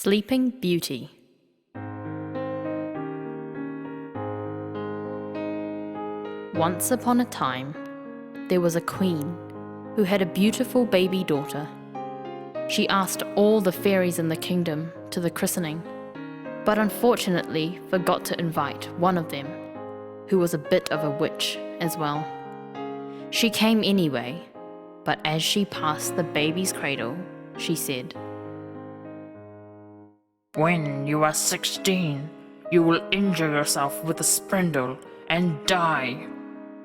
Sleeping Beauty. Once upon a time, there was a queen who had a beautiful baby daughter. She asked all the fairies in the kingdom to the christening, but unfortunately forgot to invite one of them, who was a bit of a witch as well. She came anyway, but as she passed the baby's cradle, she said, "When you are 16, you will injure yourself with a spindle and die."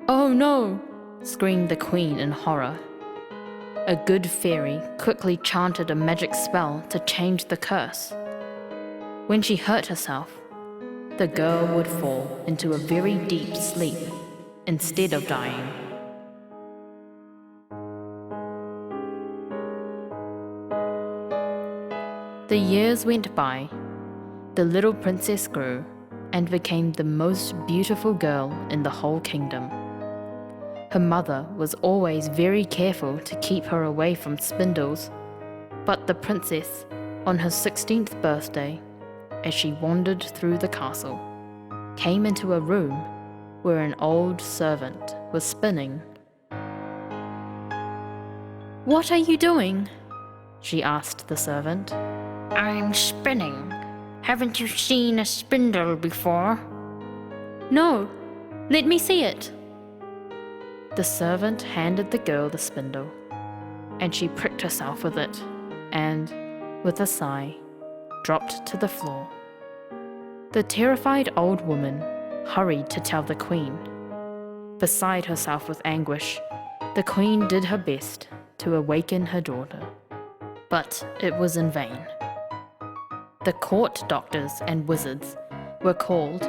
"Oh no!" screamed the queen in horror. A good fairy quickly chanted a magic spell to change the curse. When she hurt herself, the girl would fall into a very deep sleep instead of dying. The years went by. The little princess grew and became the most beautiful girl in the whole kingdom. Her mother was always very careful to keep her away from spindles, but the princess, on her 16th birthday, as she wandered through the castle, came into a room where an old servant was spinning. "What are you doing?" she asked the servant. "I'm spinning. Haven't you seen a spindle before?" "No, let me see it." The servant handed the girl the spindle, and she pricked herself with it, and, with a sigh, dropped to the floor. The terrified old woman hurried to tell the queen. Beside herself with anguish, the queen did her best to awaken her daughter, but it was in vain. The court doctors and wizards were called,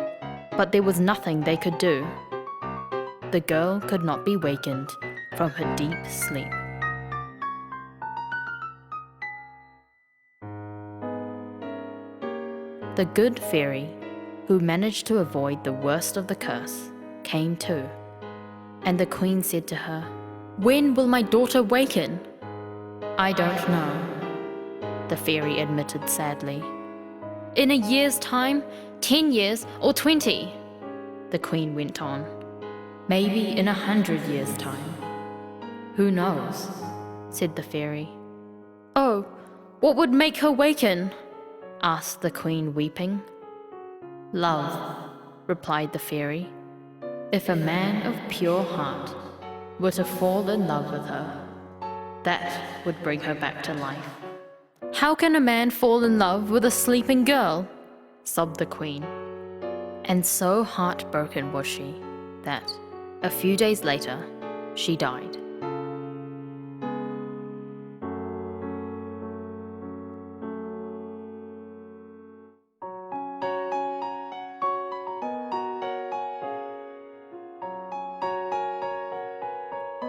but there was nothing they could do. The girl could not be wakened from her deep sleep. The good fairy, who managed to avoid the worst of the curse, came too, and the queen said to her, "When will my daughter waken?" "I don't know," the fairy admitted sadly. "In a year's time, 10 years, or 20, the queen went on. "Maybe in 100 years' time." "Who knows?" said the fairy. "Oh, what would make her waken?" asked the queen, weeping. "Love," replied the fairy. "If a man of pure heart were to fall in love with her, that would bring her back to life." "How can a man fall in love with a sleeping girl?" sobbed the queen. And so heartbroken was she that, a few days later, she died.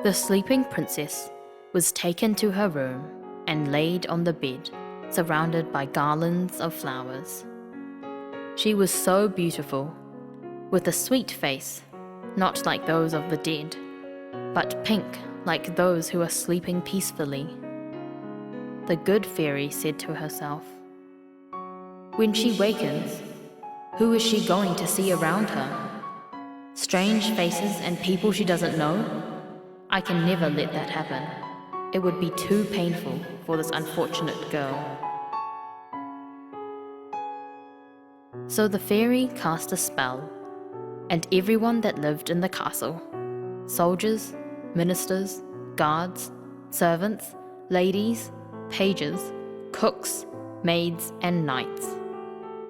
The sleeping princess was taken to her room and laid on the bed, surrounded by garlands of flowers. She was so beautiful, with a sweet face, not like those of the dead, but pink like those who are sleeping peacefully. The good fairy said to herself, "When she wakens, who is she going to see around her? Strange faces and people she doesn't know? I can never let that happen. It would be too painful for this unfortunate girl." So the fairy cast a spell, and everyone that lived in the castle, soldiers, ministers, guards, servants, ladies, pages, cooks, maids, and knights,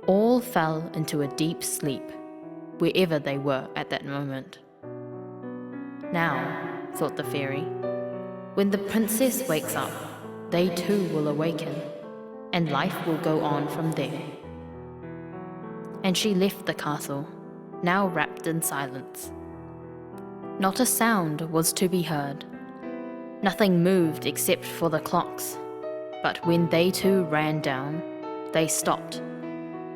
all fell into a deep sleep, wherever they were at that moment. "Now," thought the fairy, "when the princess wakes up, they too will awaken, and life will go on from there." And she left the castle, now wrapped in silence. Not a sound was to be heard. Nothing moved except for the clocks, but when they too ran down, they stopped,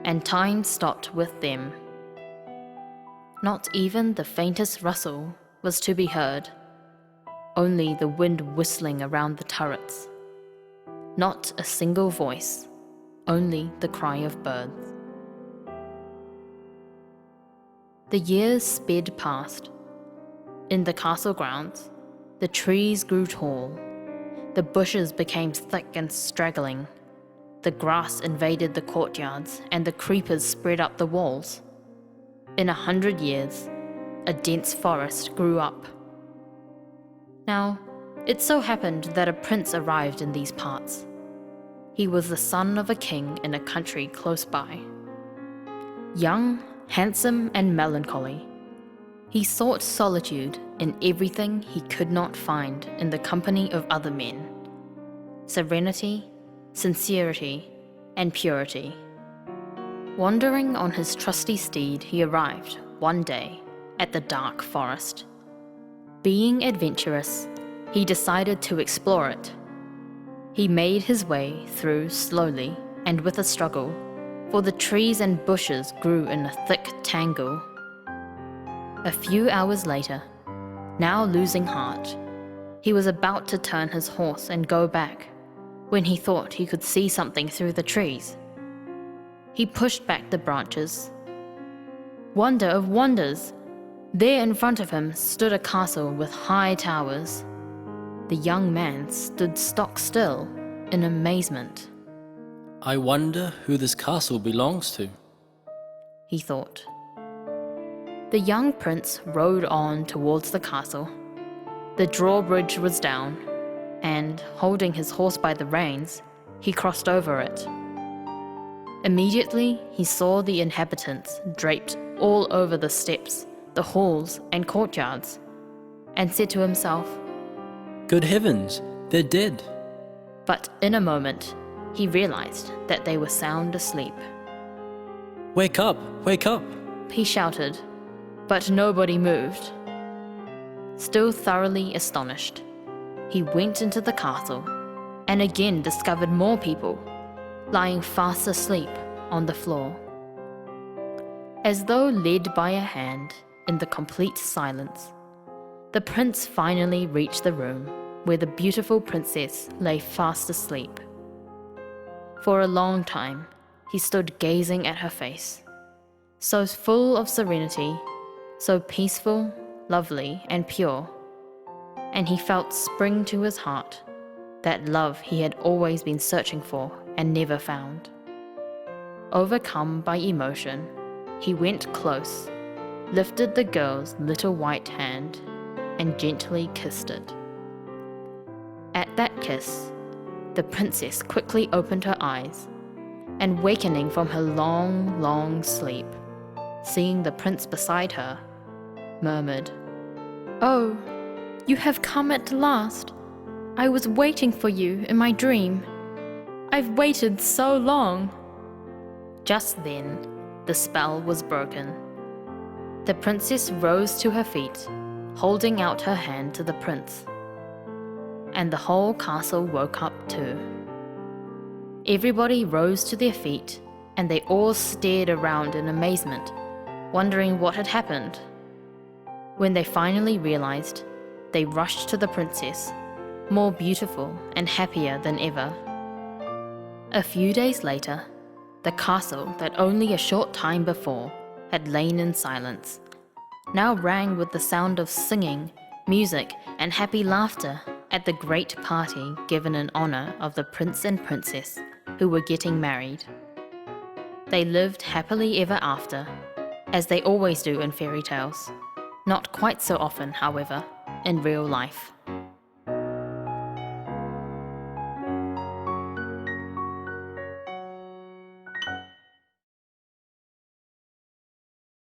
and time stopped with them. Not even the faintest rustle was to be heard, only the wind whistling around the turrets. Not a single voice, only the cry of birds. The years sped past. In the castle grounds, the trees grew tall, the bushes became thick and straggling, the grass invaded the courtyards, and the creepers spread up the walls. In 100 years, a dense forest grew up. Now, it so happened that a prince arrived in these parts. He was the son of a king in a country close by. Young, handsome, and melancholy, he sought solitude in everything he could not find in the company of other men: serenity, sincerity, and purity. Wandering on his trusty steed, he arrived, one day, at the dark forest. Being adventurous, he decided to explore it. He made his way through slowly and with a struggle, for the trees and bushes grew in a thick tangle. A few hours later, now losing heart, he was about to turn his horse and go back, when he thought he could see something through the trees. He pushed back the branches. Wonder of wonders! There in front of him stood a castle with high towers. The young man stood stock still in amazement. I wonder who this castle belongs to, he thought. The young prince rode on towards the castle. The drawbridge was down, and, holding his horse by the reins, he crossed over it. Immediately he saw the inhabitants draped all over the steps, the halls and courtyards, and said to himself, "Good heavens, they're dead." But in a moment he realized that they were sound asleep. Wake up, wake up! He shouted, but nobody moved. Still thoroughly astonished, he went into the castle and again discovered more people lying fast asleep on the floor. As though led by a hand in the complete silence, the prince finally reached the room where the beautiful princess lay fast asleep. For a long time, he stood gazing at her face, so full of serenity, so peaceful, lovely, and pure, and he felt spring to his heart that love he had always been searching for and never found. Overcome by emotion, he went close, lifted the girl's little white hand, and gently kissed it. At that kiss, the princess quickly opened her eyes, and wakening from her long, long sleep, seeing the prince beside her, murmured, "Oh, you have come at last. I was waiting for you in my dream. I've waited so long." Just then, the spell was broken. The princess rose to her feet, holding out her hand to the prince. And the whole castle woke up too. Everybody rose to their feet, and they all stared around in amazement, wondering what had happened. When they finally realized, they rushed to the princess, more beautiful and happier than ever. A few days later, the castle that only a short time before had lain in silence now rang with the sound of singing, music, and happy laughter at the great party given in honor of the prince and princess who were getting married. They lived happily ever after, as they always do in fairy tales, not quite so often, however, in real life.